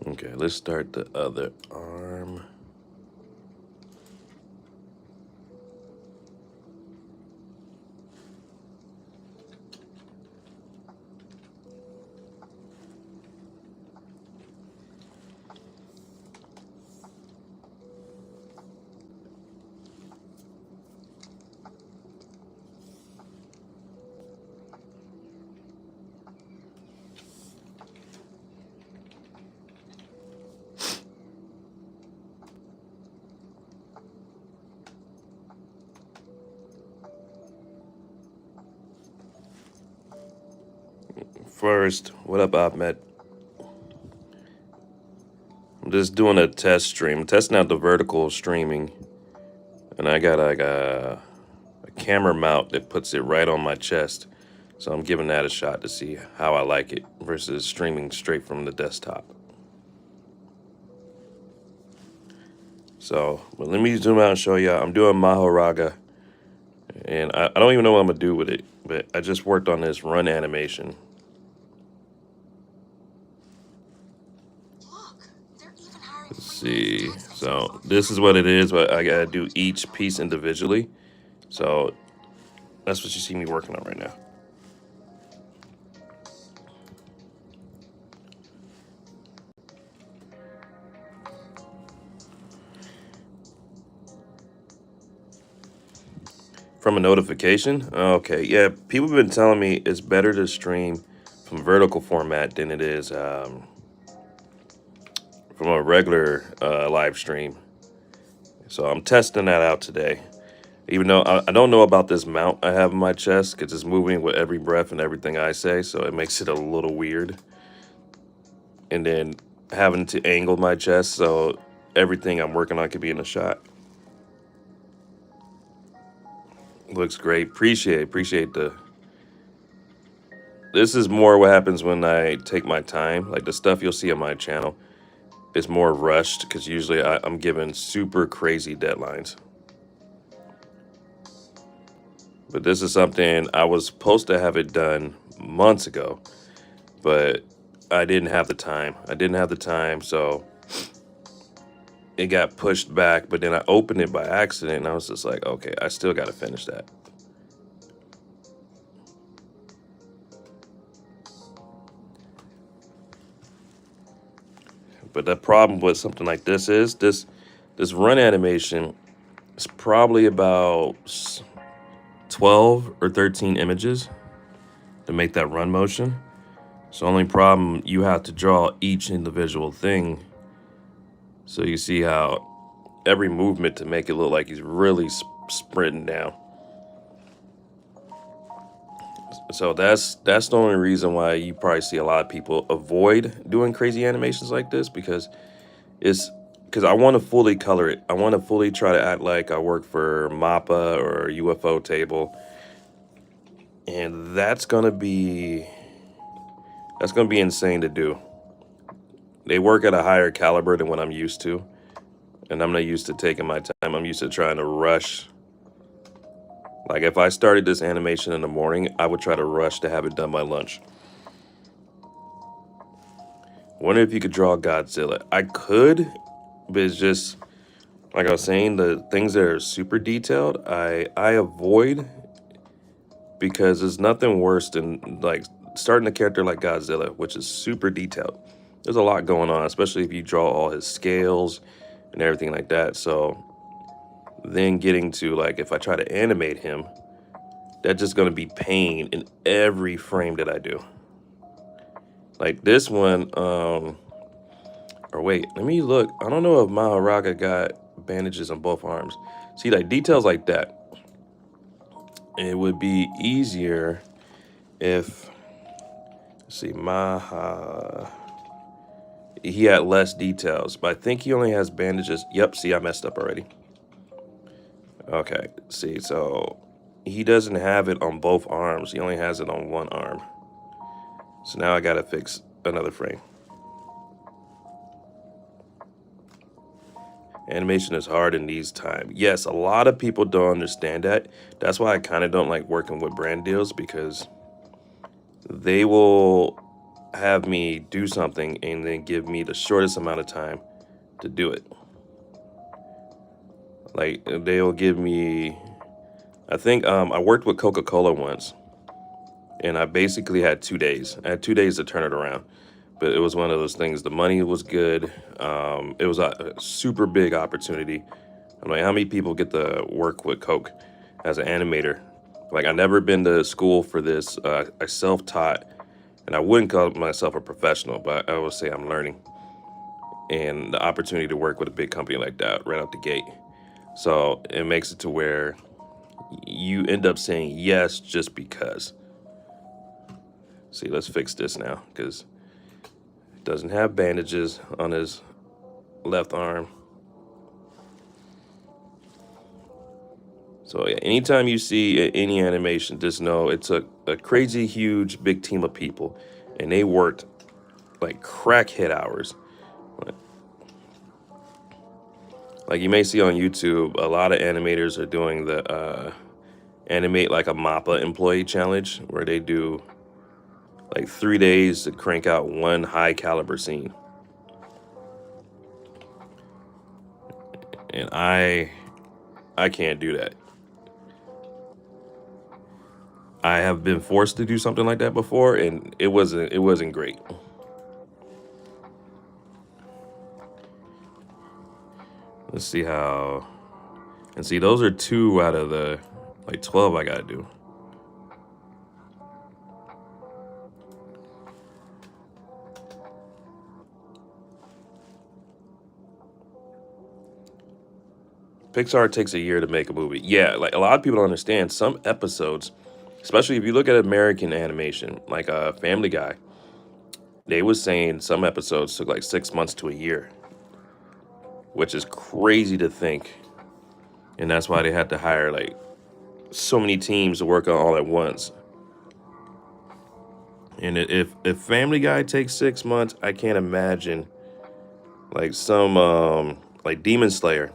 Okay, let's start the other arm. First, what up, Ahmed? I'm just doing a test stream, testing out the vertical streaming, and I got like a camera mount that puts it right on my chest. So I'm giving that a shot to see how I like it versus streaming straight from the desktop. So, but let me zoom out and show you. I'm doing Mahoraga, and I don't even know what I'm gonna do with it, but I just worked on this run animation. Let's see. So this is what it is, but I gotta do each piece individually. So that's what you see me working on right now. From a notification? Okay, yeah. People have been telling me it's better to stream from vertical format than it is from a regular live stream. So I'm testing that out today. Even though I don't know about this mount I have in my chest, because it's moving with every breath and everything I say, so it makes it a little weird. And then having to angle my chest so everything I'm working on could be in the shot. Looks great. Appreciate the. This is more what happens when I take my time. Like the stuff you'll see on my channel is more rushed because usually I'm given super crazy deadlines. But this is something I was supposed to have it done months ago, but I didn't have the time. So it got pushed back. But then I opened it by accident, and I was just like, okay, I still got to finish that. But the problem with something like this is this run animation is probably about 12 or 13 images to make that run motion. So only problem, you have to draw each individual thing. So you see how every movement to make it look like he's really sprinting down. So that's the only reason why you probably see a lot of people avoid doing crazy animations like this, because I want to fully color it. I want to fully try to act like I work for MAPPA or UFO table. And that's gonna be insane to do. They work at a higher caliber than what I'm used to. And I'm not used to taking my time. I'm used to trying to rush. Like if I started this animation in the morning, I would try to rush to have it done by lunch. Wonder if you could draw Godzilla. I could, but it's just like I was saying, the things that are super detailed, I avoid, because there's nothing worse than like starting a character like Godzilla, which is super detailed. There's a lot going on, especially if you draw all his scales and everything like that. So then getting to like, if I try to animate him, that's just going to be pain in every frame that I do. Like this one, or wait, let me look. I don't know if Mahoraga got bandages on both arms. See, like details like that. It would be easier if, let's see, he had less details, but I think he only has bandages. Yep, see, I messed up already. Okay, see, so he doesn't have it on both arms. He only has it on one arm. So now I gotta fix another frame. Animation is hard in these times. Yes, a lot of people don't understand that. That's why I kind of don't like working with brand deals, because they will have me do something and then give me the shortest amount of time to do it. Like they'll give me, I think I worked with Coca-Cola once, and I basically had 2 days. I had 2 days to turn it around, but it was one of those things. The money was good. It was a super big opportunity. I'm like, how many people get to work with Coke as an animator? Like, I never been to school for this. I self-taught, and I wouldn't call myself a professional, but I would say I'm learning. And the opportunity to work with a big company like that right out the gate. So it makes it to where you end up saying yes just because. See, let's fix this now because it doesn't have bandages on his left arm. So yeah, anytime you see any animation, just know it's a crazy, huge, big team of people, and they worked like crackhead hours. Like you may see on YouTube, a lot of animators are doing the animate like a MAPPA employee challenge, where they do like 3 days to crank out one high caliber scene. And I can't do that. I have been forced to do something like that before, and it wasn't great. Let's see how, and see those are 2 out of the like 12 I gotta do. Pixar takes a year to make a movie. Yeah, like a lot of people don't understand some episodes, especially if you look at American animation, like Family Guy, they was saying some episodes took like 6 months to a year, which is crazy to think. And that's why they had to hire like so many teams to work on all at once. And if Family Guy takes 6 months, I can't imagine like some like Demon Slayer.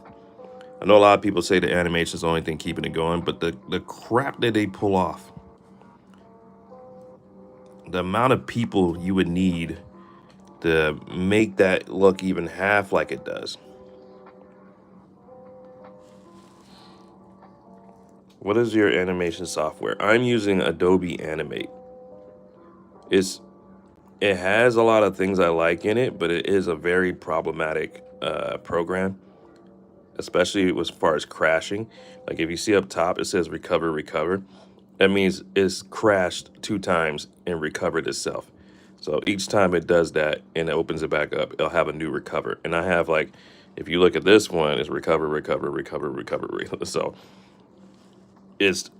I know a lot of people say the animation is the only thing keeping it going, but the crap that they pull off, the amount of people you would need to make that look even half like it does. What is your animation software? I'm using Adobe Animate. It's it has a lot of things I like in it, but it is a very problematic program, especially as far as crashing. Like if you see up top, it says recover, recover. That means it's crashed 2 times and recovered itself. So each time it does that and it opens it back up, it'll have a new recover. And I have like, if you look at this one, it's recover, recover, recover, recover. So it's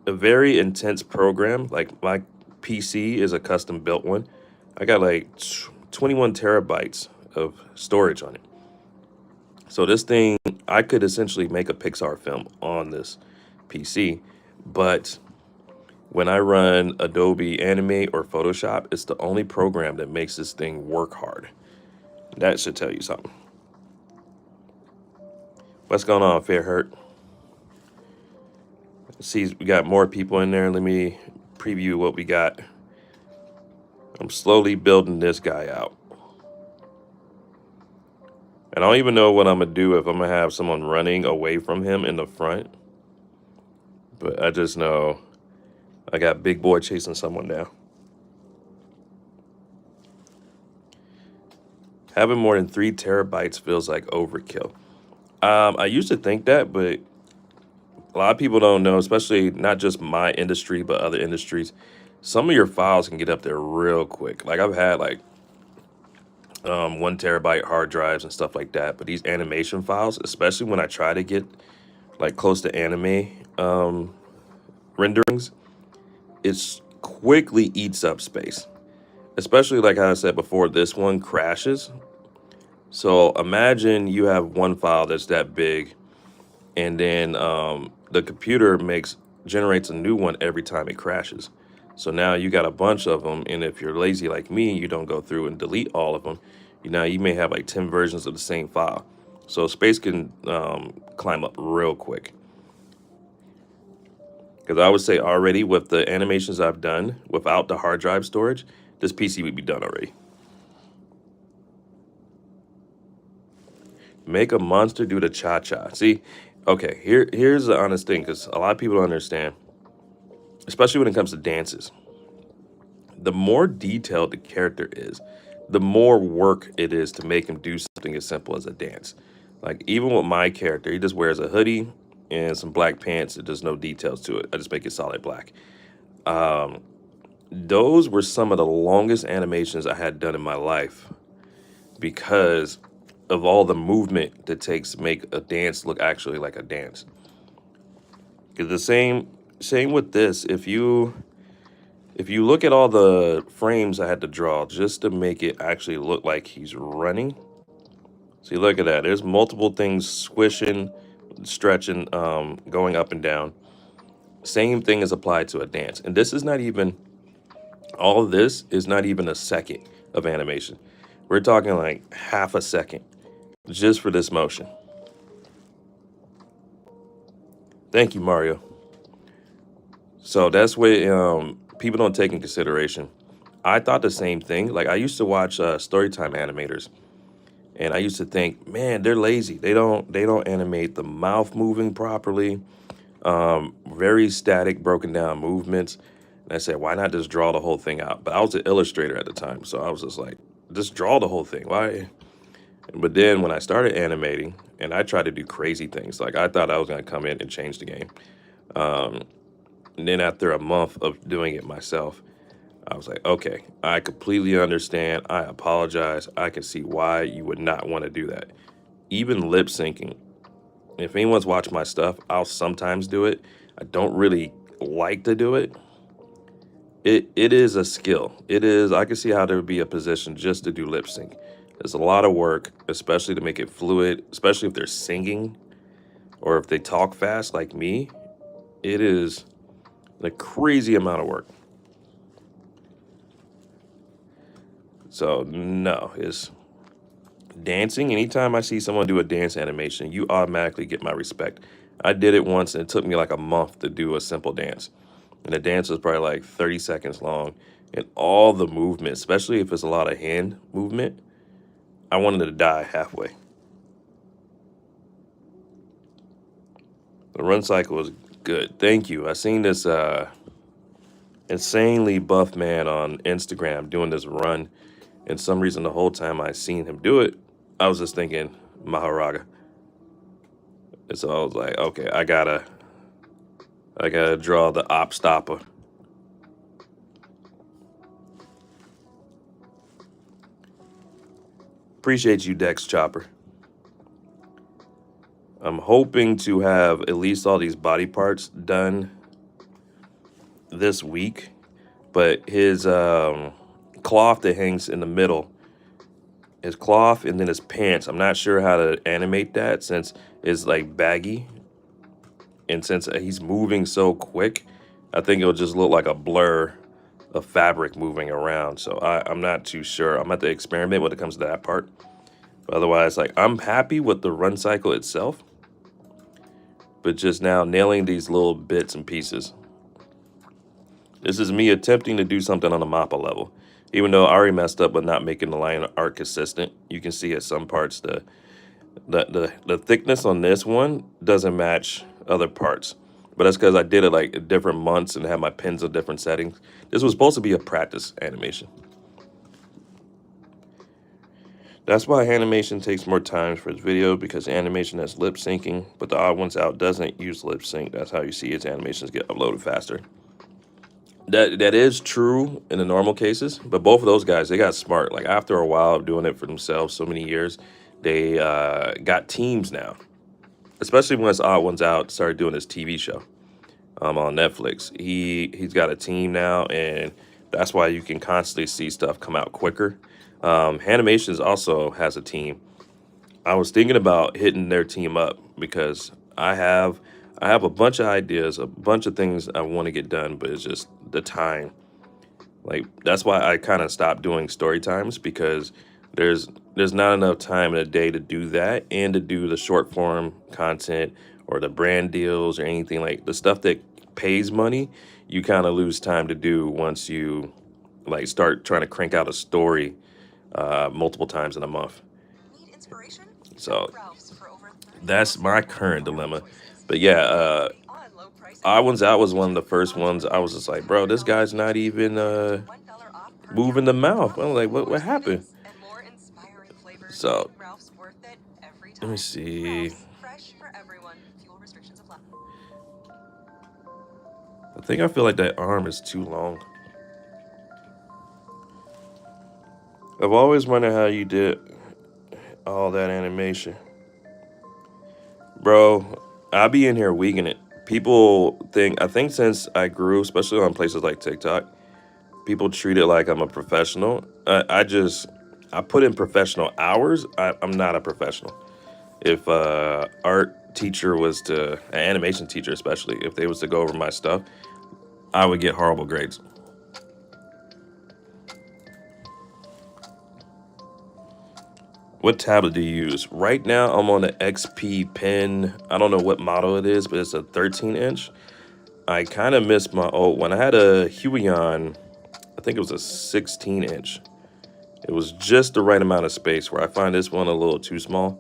a very intense program. Like my PC is a custom built one. I got like 21 terabytes of storage on it. So this thing, I could essentially make a Pixar film on this PC, but when I run Adobe Animate or Photoshop, it's the only program that makes this thing work hard. That should tell you something. What's going on, Fair Hurt? See, we got more people in there. Let me preview what we got. I'm slowly building this guy out. And I don't even know what I'm going to do if I'm going to have someone running away from him in the front. But I just know I got Big Boy chasing someone down. Having more than 3 terabytes feels like overkill. I used to think that, but a lot of people don't know, especially not just my industry, but other industries. Some of your files can get up there real quick. Like I've had like 1 terabyte hard drives and stuff like that. But these animation files, especially when I try to get like close to anime renderings, it quickly eats up space. Especially like I said before, this one crashes. So imagine you have one file that's that big, and then the computer generates a new one every time it crashes. So now you got a bunch of them, and if you're lazy like me, you don't go through and delete all of them. You may have like 10 versions of the same file. So space can climb up real quick. Because I would say already with the animations I've done without the hard drive storage, this PC would be done already. Make a monster do the cha-cha. See, okay, here's the honest thing, because a lot of people don't understand, especially when it comes to dances. The more detailed the character is, the more work it is to make him do something as simple as a dance. Like, even with my character, he just wears a hoodie and some black pants. There's no details to it. I just make it solid black. Those were some of the longest animations I had done in my life because of all the movement that takes to make a dance look actually like a dance. Because the same with this. If you look at all the frames I had to draw just to make it actually look like he's running. See, look at that. There's multiple things squishing, stretching, going up and down. Same thing is applied to a dance. And this is not even, all of this is not even a second of animation. We're talking like half a second just for this motion. Thank you, Mario. So that's what people don't take in consideration. I thought the same thing. Like, I used to watch Storytime animators, and I used to think, man, they're lazy. They don't animate the mouth moving properly. Very static, broken down movements. And I said, why not just draw the whole thing out? But I was an illustrator at the time, so I was just like, just draw the whole thing. Why? But then when I started animating, and I tried to do crazy things, like I thought I was going to come in and change the game. And then after a month of doing it myself, I was like, okay, I completely understand. I apologize. I can see why you would not want to do that. Even lip syncing. If anyone's watched my stuff, I'll sometimes do it. I don't really like to do it. It is a skill. It is, I can see how there would be a position just to do lip sync. There's a lot of work, especially to make it fluid, especially if they're singing or if they talk fast like me. It is a crazy amount of work. So no, it's dancing. Anytime I see someone do a dance animation, you automatically get my respect. I did it once and it took me like a month to do a simple dance. And the dance was probably like 30 seconds long. And all the movement, especially if it's a lot of hand movement, I wanted to die halfway. The run cycle was good. Thank you. I seen this insanely buff man on Instagram doing this run. And some reason the whole time I seen him do it, I was just thinking Mahoraga. And so I was like, okay, I gotta draw the op stopper. Appreciate you, Dex Chopper. I'm hoping to have at least all these body parts done this week, but his cloth that hangs in the middle, his cloth and then his pants, I'm not sure how to animate that since it's like baggy, and since he's moving so quick, I think it'll just look like a blur of fabric moving around. So I'm not too sure. I'm at the experiment when it comes to that part. But otherwise, like, I'm happy with the run cycle itself, but just now nailing these little bits and pieces. This is me attempting to do something on the MAPPA level. Even though I already messed up with not making the line art consistent, you can see at some parts the thickness on this one doesn't match other parts. But that's because I did it like different months and had my pins of different settings. This was supposed to be a practice animation. That's why animation takes more time for its video, because animation has lip syncing, but the odd ones out doesn't use lip sync. That's how you see its animations get uploaded faster. That is true in the normal cases, but both of those guys, they got smart. Like, after a while of doing it for themselves, so many years, they got teams now. Especially once Odd Ones Out started doing his TV show on Netflix. He's got a team now, and that's why you can constantly see stuff come out quicker. Animations also has a team. I was thinking about hitting their team up because I have a bunch of ideas, a bunch of things I want to get done, but it's just the time. Like, that's why I kind of stopped doing story times, because there's not enough time in a day to do that and to do the short form content or the brand deals or anything. Like, the stuff that pays money, you kind of lose time to do once you like start trying to crank out a story multiple times in a month. So that's my current dilemma. But yeah, I Ones Out was one of the first ones. I was just like, bro, this guy's not even moving the mouth. I'm like, what happened? So let me see. I feel like that arm is too long. I've always wondered how you did all that animation. Bro, I'll be in here weakening it. People think, I think since I grew, especially on places like TikTok, people treat it like I'm a professional. I put in professional hours. I'm not a professional. If art teacher was to, an animation teacher especially, if they was to go over my stuff, I would get horrible grades. What tablet do you use? Right now, I'm on the XP Pen. I don't know what model it is, but it's a 13 inch. I kind of miss my old one. I had a Huion, I think it was a 16 inch. It was just the right amount of space where I find this one a little too small.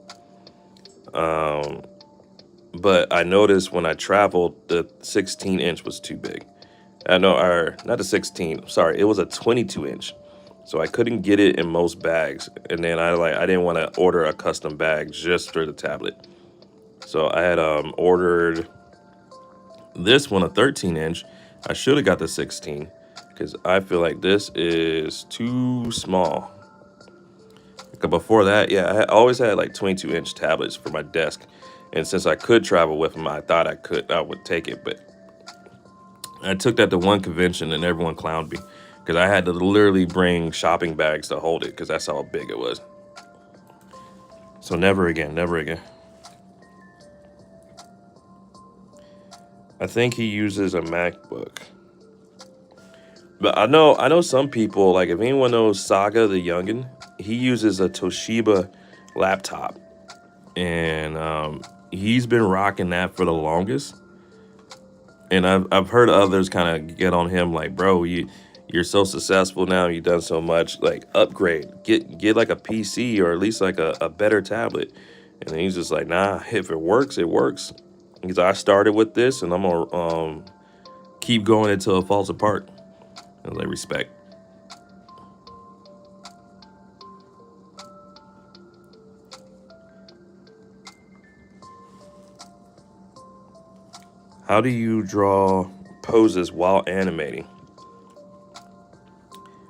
But I noticed when I traveled, the 16 inch was too big. I know, or not a 16, sorry, it was a 22 inch. So I couldn't get it in most bags. And then I didn't want to order a custom bag just for the tablet. So I had ordered this one, a 13 inch. I should have got the 16 because I feel like this is too small. Before that, yeah, I always had like 22-inch tablets for my desk. And since I could travel with them, I thought I would take it. But I took that to one convention and everyone clowned me because I had to literally bring shopping bags to hold it because that's how big it was. So never again, never again. I think he uses a MacBook. But I know some people, like if anyone knows Saga the Youngin, he uses a Toshiba laptop. And he's been rocking that for the longest. And I've heard others kind of get on him like, bro, you're so successful now, you've done so much, like upgrade, get like a PC or at least like a better tablet. And then he's just like, nah, if it works, it works. Because I started with this and I'm gonna keep going until it falls apart. I was like, respect. How do you draw poses while animating?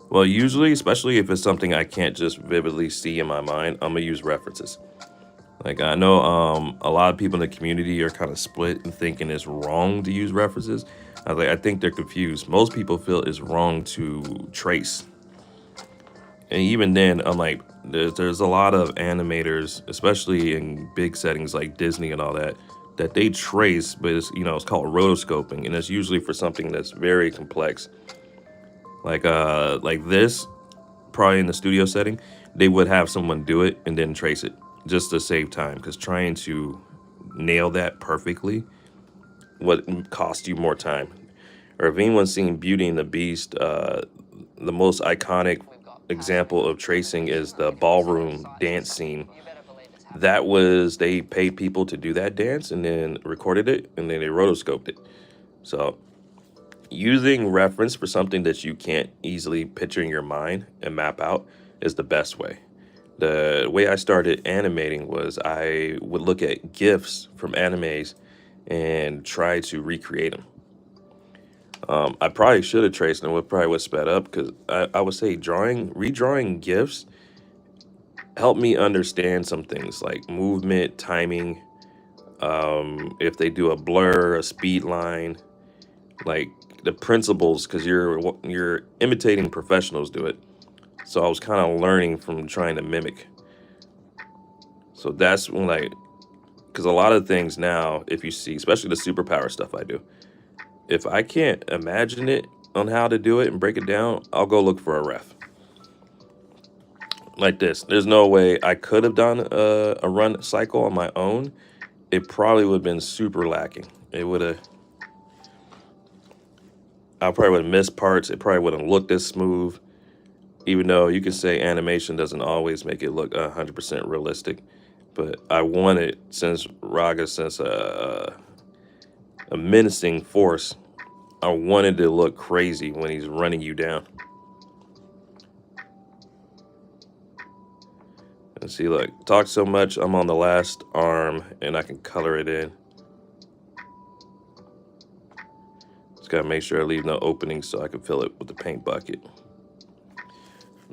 Well, usually, especially if it's something I can't just vividly see in my mind, I'm gonna use references. Like I know a lot of people in the community are kind of split and thinking it's wrong to use references. I think they're confused. Most people feel it's wrong to trace. And even then, I'm like, there's a lot of animators, especially in big settings like Disney and all that, that they trace, but it's called rotoscoping, and it's usually for something that's very complex. Like this, probably in the studio setting, they would have someone do it and then trace it just to save time. Because trying to nail that perfectly would cost you more time. Or if anyone's seen Beauty and the Beast, the most iconic example of tracing is the ballroom dance scene. That was they paid people to do that dance and then recorded it and then they rotoscoped it. So using reference for something that you can't easily picture in your mind and map out is the best way. The way I started animating was I would look at GIFs from animes and try to recreate them. I probably should have traced them. It probably would sped up because I would say redrawing GIFs helped me understand some things like movement, timing. If they do a blur, a speed line, like the principles, because you're imitating professionals do it. So I was kind of learning from trying to mimic. So that's when because a lot of things now, if you see, especially the superpower stuff I do, if I can't imagine it on how to do it and break it down, I'll go look for a ref. Like this, there's no way I could have done a run cycle on my own. It probably would have been super lacking. I probably would have missed parts. It probably wouldn't look this smooth. even though you can say animation doesn't always make it look 100% realistic, but I wanted, since Raga, since a menacing force, I wanted to look crazy when he's running you down. And see, look, talk so much, I'm on the last arm and I can color it in. Just gotta make sure I leave no openings so I can fill it with the paint bucket.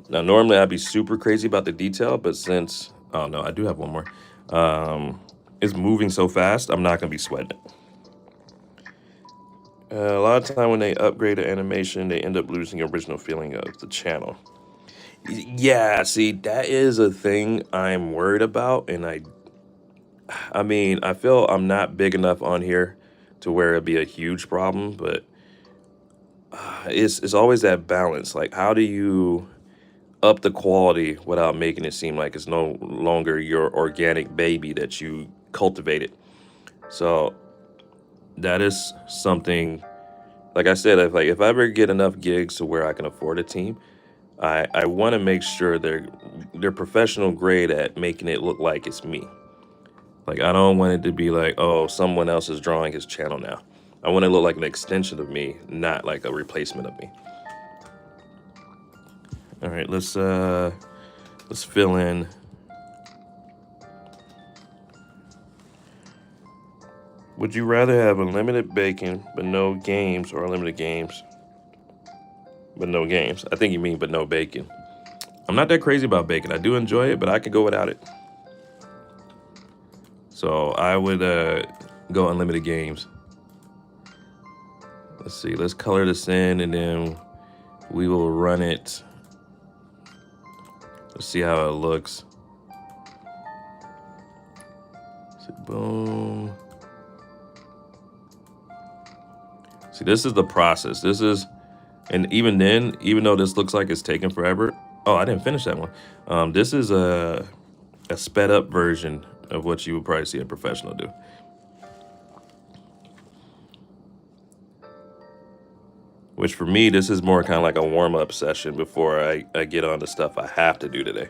Now, normally I'd be super crazy about the detail, but since, oh no, I do have one more. It's moving so fast, I'm not gonna be sweating it. A lot of time when they upgrade the animation, they end up losing the original feeling of the channel. Yeah, see, that is a thing I'm worried about, and I mean, I feel I'm not big enough on here to where it'd be a huge problem, but it's always that balance. Like, how do you up the quality without making it seem like it's no longer your organic baby that you cultivated? So that is something. Like I said, if I ever get enough gigs to where I can afford a team, I want to make sure they're professional grade at making it look like it's me. Like, I don't want it to be like, oh, someone else is drawing his channel now. I want it to look like an extension of me, not like a replacement of me. All right, let's fill in. Would you rather have unlimited bacon but no games, or unlimited games but no games? I think you mean but no bacon. I'm not that crazy about bacon. I do enjoy it, but I could go without it. So I would go unlimited games. Let's see. Let's color this in, and then we will run it. Let's see how it looks. So boom. See, this is the process. This is, and even then, even though this looks like it's taking forever. Oh, I didn't finish that one. This is a sped up version of what you would probably see a professional do. Which for me, this is more kind of like a warm up session before I get on the stuff I have to do today.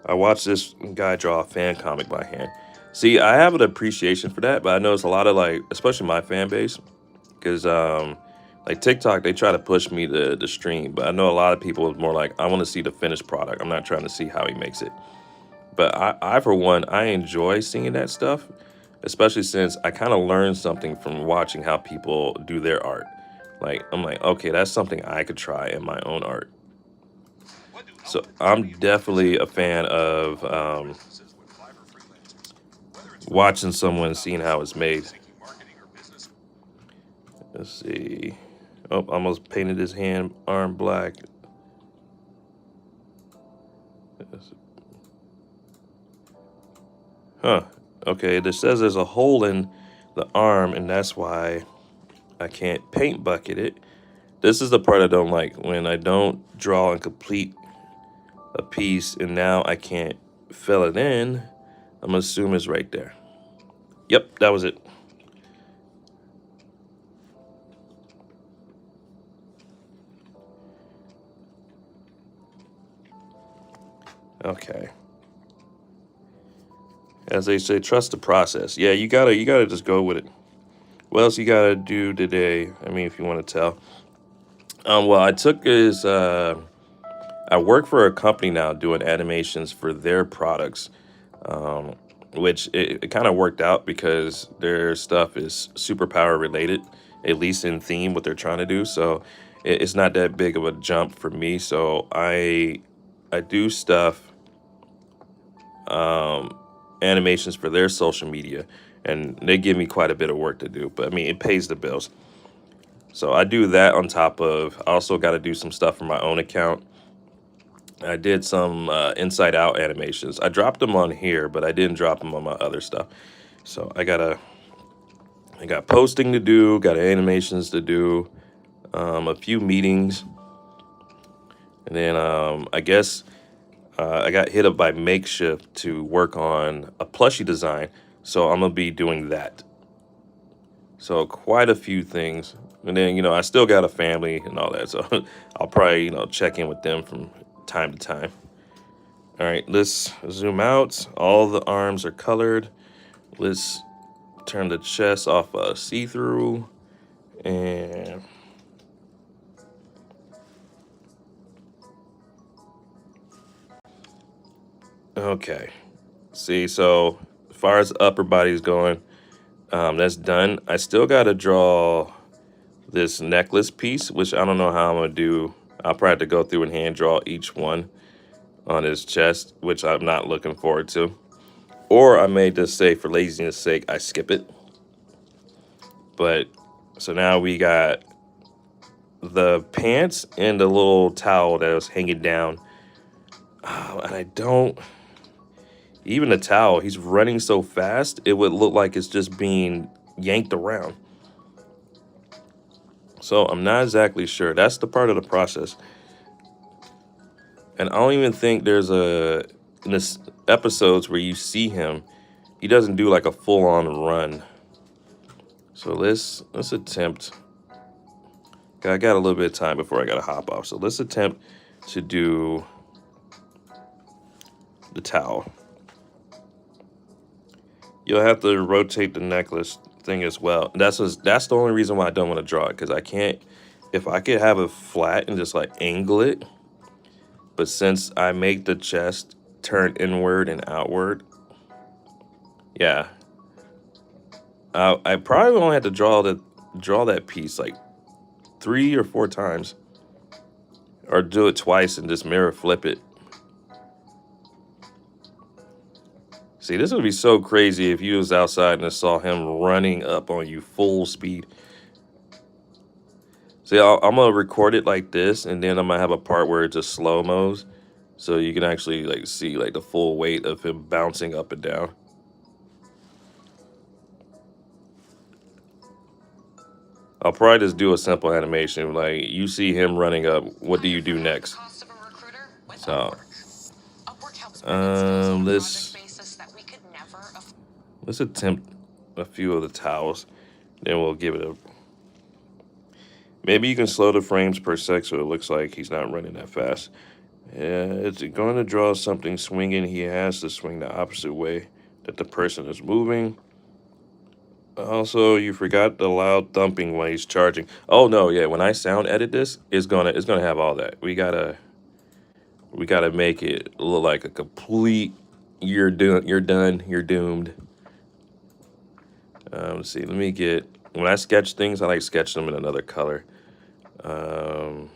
I watched this guy draw a fan comic by hand. See, I have an appreciation for that, but I know it's a lot of, like, especially my fan base, because like TikTok, they try to push me to stream, but I know a lot of people is more like, I want to see the finished product. I'm not trying to see how he makes it. But I for one, I enjoy seeing that stuff, especially since I kind of learned something from watching how people do their art. Like, I'm like, okay, that's something I could try in my own art. So I'm definitely a fan of watching someone, seeing how it's made. Let's see. Oh, almost painted his arm black. Huh. Okay, this says there's a hole in the arm, and that's why I can't paint bucket it. This is the part I don't like, when I don't draw and complete a piece, and now I can't fill it in. I'm gonna assume it's right there. Yep, that was it. Okay. As they say, trust the process. Yeah, you gotta just go with it. What else you gotta do today? I mean, if you want to tell. Well, I took his. I work for a company now doing animations for their products, which it kind of worked out because their stuff is superpower related, at least in theme, what they're trying to do. So it's not that big of a jump for me. So I do stuff, animations for their social media, and they give me quite a bit of work to do. But I mean, it pays the bills. So I do that on top of, I also got to do some stuff for my own account. I did some inside out animations. I dropped them on here, but I didn't drop them on my other stuff. So I got posting to do, got animations to do, a few meetings, and then I guess I got hit up by Makeshift to work on a plushie design. So I'm gonna be doing that. So quite a few things. And then, I still got a family and all that. So I'll probably, check in with them from time to time. All right, let's zoom out. All the arms are colored. Let's turn the chest off see-through. And okay. See, so as far as upper body's going, that's done. I still got to draw this necklace piece, which I don't know how I'm going to do. I'll probably have to go through and hand draw each one on his chest, which I'm not looking forward to. Or I may just say, for laziness sake, I skip it. But so now we got the pants and the little towel that was hanging down. And I don't, even the towel, he's running so fast, it would look like it's just being yanked around. So I'm not exactly sure. That's the part of the process. And I don't even think there's in this episodes where you see him, he doesn't do like a full-on run. So let's attempt. I got a little bit of time before I gotta hop off. So let's attempt to do the towel. You'll have to rotate the necklace thing as well. That's the only reason why I don't want to draw it, because I can't. If I could have it flat and just like angle it, but since I make the chest turn inward and outward, yeah, I probably only have to draw that piece like 3 or 4 times, or do it twice and just mirror flip it. See, this would be so crazy if you was outside and saw him running up on you full speed. See, I'm gonna record it like this, and then I'm gonna have a part where it's just slow-mos, so you can actually like see like the full weight of him bouncing up and down. I'll probably just do a simple animation, like you see him running up. What do you do next? So, let's attempt a few of the towels, then we'll give it a. Maybe you can slow the frames per sec so it looks like he's not running that fast. Yeah, it's going to draw something swinging. He has to swing the opposite way that the person is moving. Also, you forgot the loud thumping when he's charging. Oh no, yeah. When I sound edit this, it's gonna have all that. We gotta make it look like a complete. You're done. You're doomed. Let's see. Let me get. When I sketch things, I like sketch them in another color. Oh,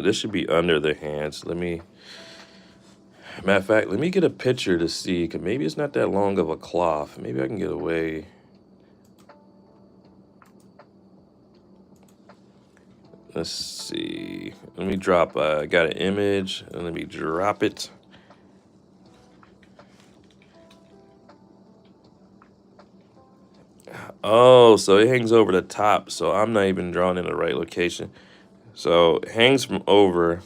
this should be under the hands. Matter of fact, let me get a picture to see, because maybe it's not that long of a cloth. Maybe I can get away. Let's see. Let me drop, I got an image, and let me drop it. Oh, so it hangs over the top, so I'm not even drawing in the right location. So it hangs from over.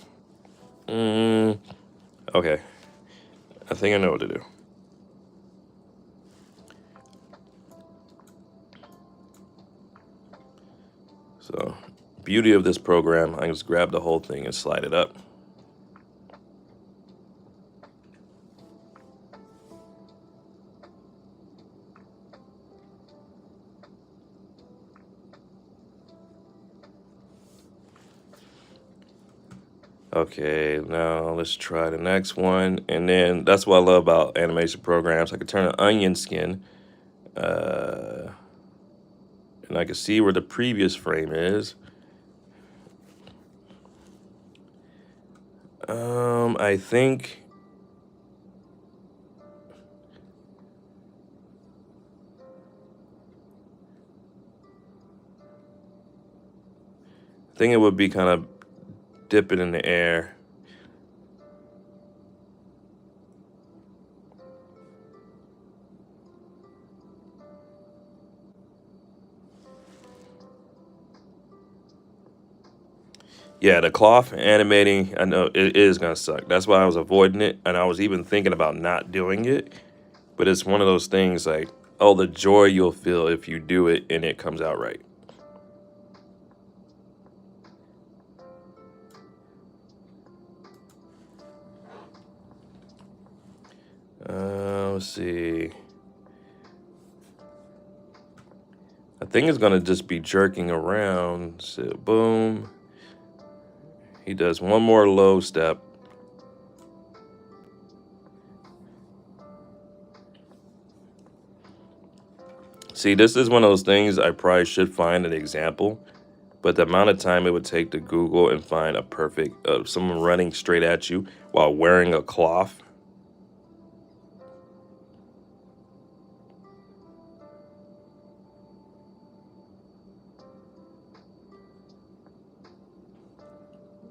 Okay. I think I know what to do. So, beauty of this program, I can just grab the whole thing and slide it up. Okay, now let's try the next one. And then that's what I love about animation programs. I can turn an onion skin. And I can see where the previous frame is. I think. It would be kind of dip it in the air. Yeah, the cloth animating, I know it is gonna suck. That's why I was avoiding it, and I was even thinking about not doing it. But it's one of those things like, oh, the joy you'll feel if you do it and it comes out right. Let's see. I think it's gonna just be jerking around. So boom. He does one more low step. See, this is one of those things I probably should find an example, but the amount of time it would take to Google and find a perfect someone running straight at you while wearing a cloth.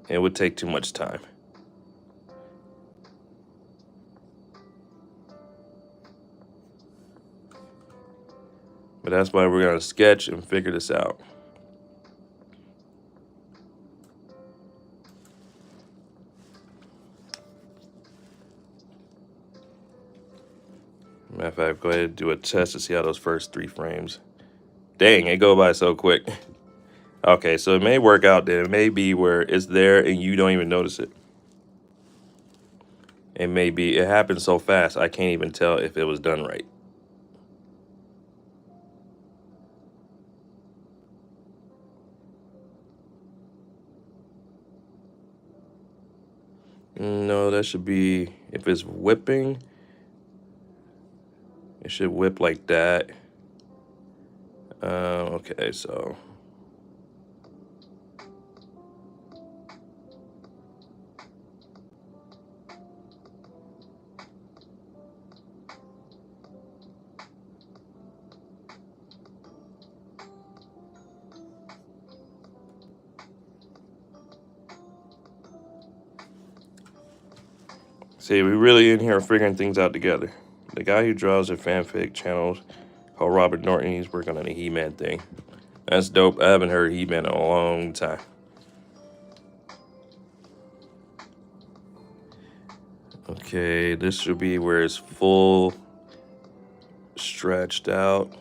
It would take too much time. But that's why we're gonna sketch and figure this out. Matter of fact, go ahead and do a test to see how those first 3 frames. Dang, it go by so quick. Okay, so it may work out there. It may be where it's there and you don't even notice it. It may be, it happens so fast, I can't even tell if it was done right. No, that should be, if it's whipping, it should whip like that. Okay, so. See, we really in here figuring things out together. The guy who draws the fanfic channels called Robert Norton, he's working on a He-Man thing. That's dope. I haven't heard He-Man in a long time. Okay, this should be where it's full stretched out.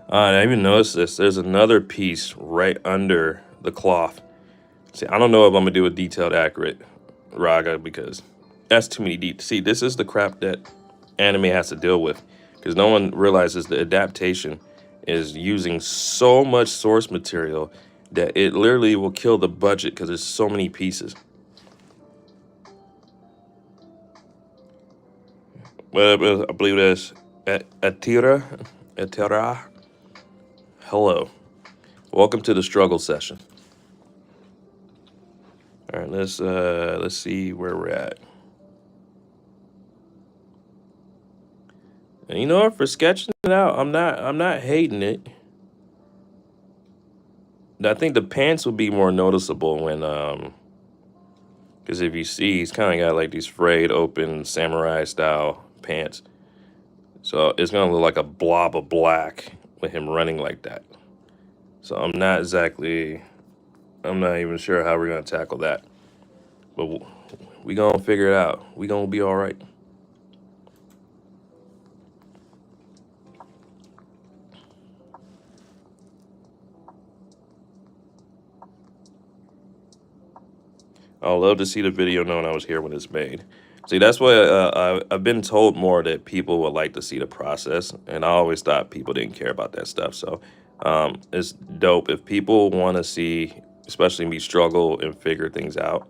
I even noticed this. There's another piece right under the cloth. See, I don't know if I'm gonna do a detailed, accurate raga because that's too many details. See, this is the crap that anime has to deal with because no one realizes the adaptation is using so much source material that it literally will kill the budget because there's so many pieces. Well, I believe that's Atira. Atira. Hello. Welcome to the struggle session. All right, let's see where we're at. And you know what? For sketching it out, I'm not hating it. I think the pants will be more noticeable when because if you see, he's kind of got like these frayed open samurai style pants. So it's gonna look like a blob of black with him running like that. So I'm not even sure how we're gonna tackle that. But we gonna figure it out. We gonna be all right. I'll love to see the video knowing I was here when it's made. See, that's why I've been told more that people would like to see the process, and I always thought people didn't care about that stuff. So it's dope if people want to see, especially me struggle and figure things out.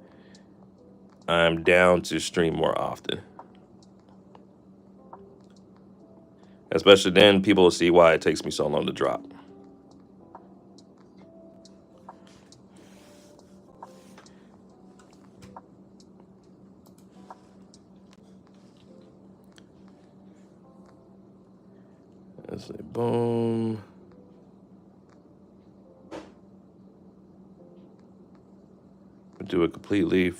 I'm down to stream more often. Especially then, people will see why it takes me so long to drop. Let's say boom. Do it completely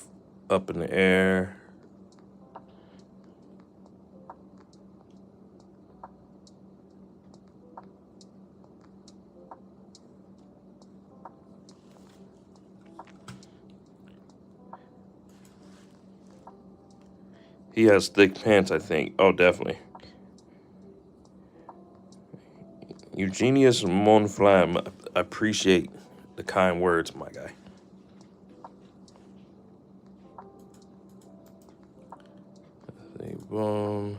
up in the air. He has thick pants, I think. Oh, definitely. Eugenius Monflam, appreciate the kind words, my guy. Boom.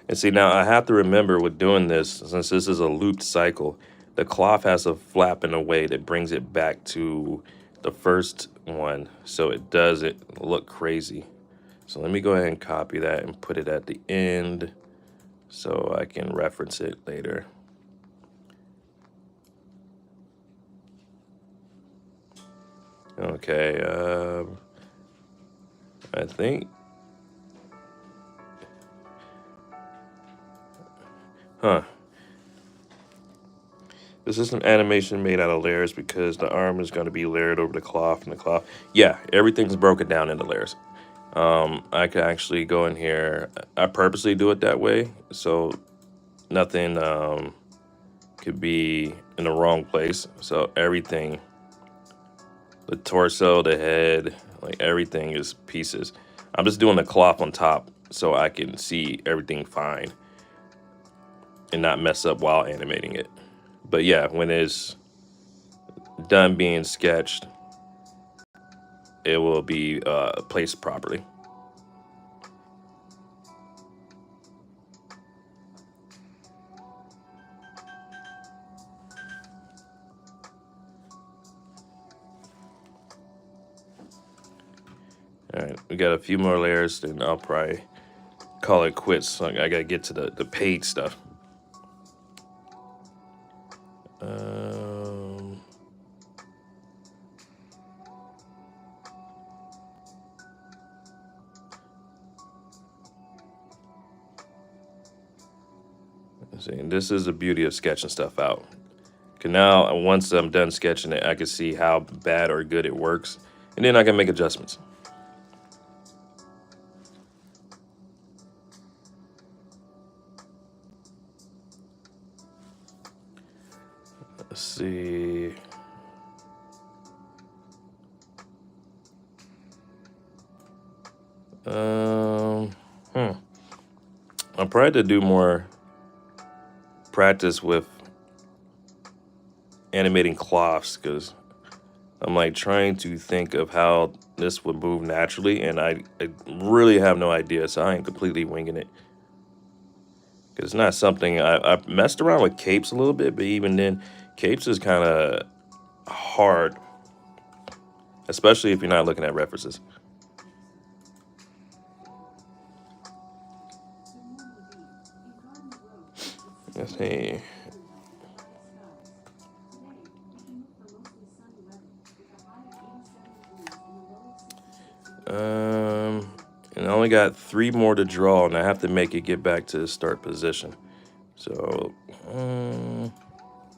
And see, now I have to remember with doing this, since this is a looped cycle, the cloth has to flap in a way that brings it back to the first one, so it doesn't look crazy. So let me go ahead and copy that and put it at the end so I can reference it later. Okay, I think, huh. This is an animation made out of layers because the arm is going to be layered over the cloth and the cloth. Yeah, everything's broken down into layers. I could actually go in here. I purposely do it that way so nothing could be in the wrong place. So everything, the torso, the head, like everything is pieces. I'm just doing the cloth on top so I can see everything fine and not mess up while animating it. But yeah, when it's done being sketched, it will be placed properly. All right, we got a few more layers, then I'll probably call it quits. So I gotta get to the paid stuff. See, and this is the beauty of sketching stuff out. Cause now, once I'm done sketching it, I can see how bad or good it works, and then I can make adjustments. Let's see. I'm probably to do more practice with animating cloths because I'm like trying to think of how this would move naturally, and I really have no idea, so I ain't completely winging it. Because it's not something I messed around with capes a little bit, but even then, capes is kind of hard, especially if you're not looking at references. Let's see. And I only got 3 more to draw, and I have to make it get back to the start position. So, let's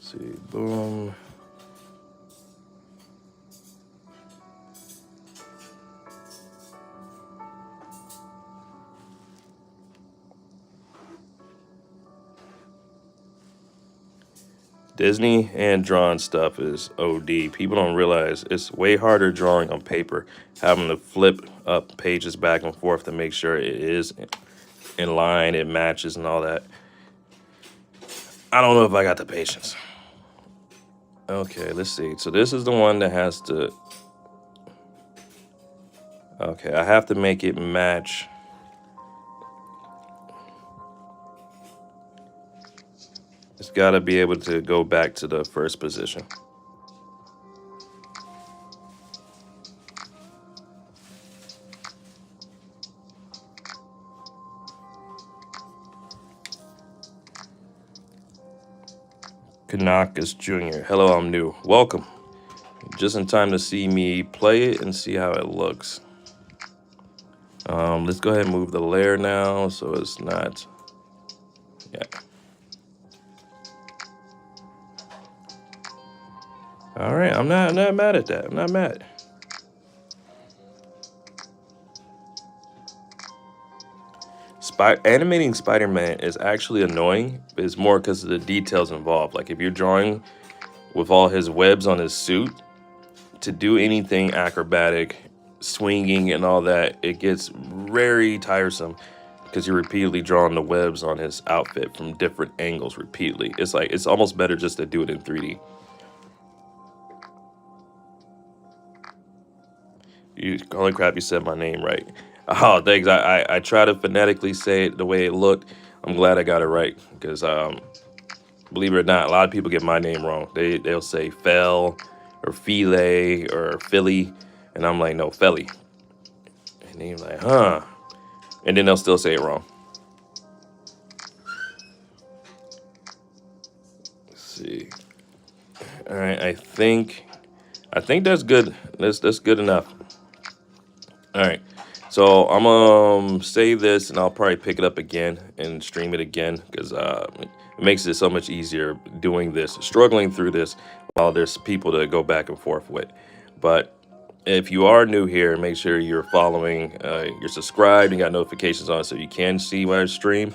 see, boom. Disney and drawing stuff is OD. People don't realize it's way harder drawing on paper, having to flip up pages back and forth to make sure it is in line, it matches, and all that. I don't know if I got the patience. Okay, let's see. So this is the one that has to. Okay, I have to make it match. It's got to be able to go back to the first position. Kanakas Jr. Hello, I'm new. Welcome. Just in time to see me play it and see how it looks. Let's go ahead and move the layer now so it's not. Yeah. All right, I'm not mad at that. I'm not mad. Animating Spider-Man is actually annoying, but it's more because of the details involved. Like if you're drawing with all his webs on his suit, to do anything acrobatic, swinging and all that, it gets very tiresome because you're repeatedly drawing the webs on his outfit from different angles repeatedly. It's like it's almost better just to do it in 3D. Holy crap, you said my name right. Oh, thanks. I try to phonetically say it the way it looked. I'm glad I got it right because believe it or not, a lot of people get my name wrong. They'll say Fell or File or Philly, and I'm like, no, Felly. And they're like, huh? And then they'll still say it wrong. Let's see. All right, I think that's good. That's good enough. All right. So I'm gonna save this and I'll probably pick it up again and stream it again because it makes it so much easier doing this, struggling through this while there's people to go back and forth with. But if you are new here, make sure you're following, you're subscribed and got notifications on so you can see when I stream.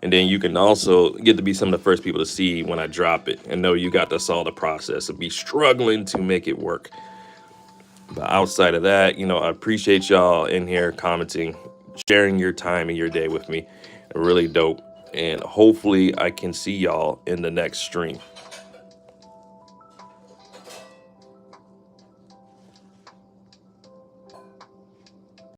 And then you can also get to be some of the first people to see when I drop it and know you got to solve the process and be struggling to make it work. But outside of that, I appreciate y'all in here commenting, sharing your time and your day with me. Really dope. And hopefully I can see y'all in the next stream.